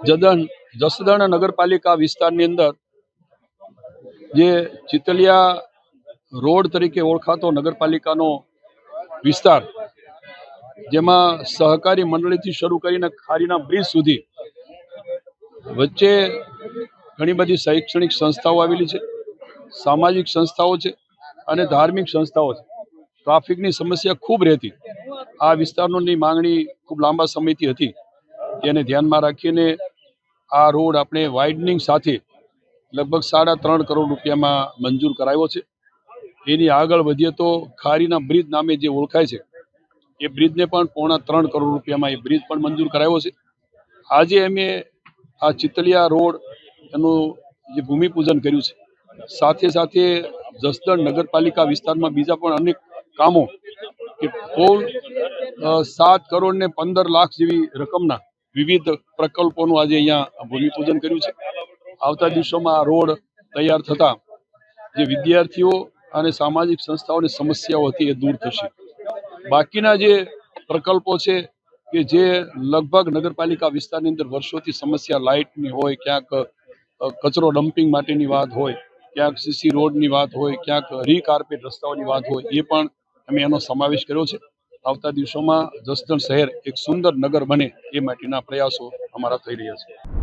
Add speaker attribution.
Speaker 1: જસદણ નગરપાલિકા વિસ્તારની અંદર જે ચિતલિયા રોડ તરીકે ઓળખાતો નગરપાલિકાનો વિસ્તાર, જેમાં સહકારી મંડળીથી શરૂ કરીને ખારીના બ્રિજ સુધી વચ્ચે ઘણી બધી શૈક્ષણિક સંસ્થાઓ આવેલી છે, સામાજિક સંસ્થાઓ છે અને ધાર્મિક સંસ્થાઓ છે. ટ્રાફિકની સમસ્યા ખૂબ રહેતી. આ વિસ્તારોની માંગણી ખૂબ લાંબા સમયથી હતી. તેને ધ્યાનમાં રાખીને આ રોડ આપણે વાઇડનિંગ સાથે લગભગ 3.5 કરોડ રૂપિયામાં મંજૂર કરાયો છે. એની આગળ વધીએ તો ખારીના બ્રિજ નામે જે ઓળખાય છે એ બ્રિજને પણ 3.25 કરોડ રૂપિયામાં એ બ્રિજ પણ મંજૂર કરાયો છે. આજે અમે આ ચિતલિયા રોડ એનું જે ભૂમિપૂજન કર્યું છે. સાથે સાથે જસદણ નગરપાલિકા વિસ્તારમાં બીજા પણ અનેક કામો કે કુલ 7 કરોડ ને 15 લાખ જેવી રકમના વિવિધ પ્રકલ્પોનું આજે અહીંયા ભૂમિપૂજન કર્યું છે. આવતા દિવસોમાં આ રોડ તૈયાર થતા જે વિદ્યાર્થીઓ અને સામાજિક સંસ્થાઓની સમસ્યાઓ હતી એ દૂર થશે. બાકીના જે પ્રકલ્પો છે કે જે લગભગ નગરપાલિકા વિસ્તારની અંદર વર્ષોથી સમસ્યા લાઇટની હોય, ક્યાંક કચરો ડમ્પિંગ માટેની વાત હોય, ક્યાંક સીસી રોડની વાત હોય, ક્યાંક રીકાર્પેટ રસ્તાઓની વાત હોય, એ પણ અમે એનો સમાવેશ કર્યો છે. આવતા દિવસોમાં જસદણ શહેર એક સુંદર નગર બને એ માટેના પ્રયાસો અમારા થઈ રહ્યા છે.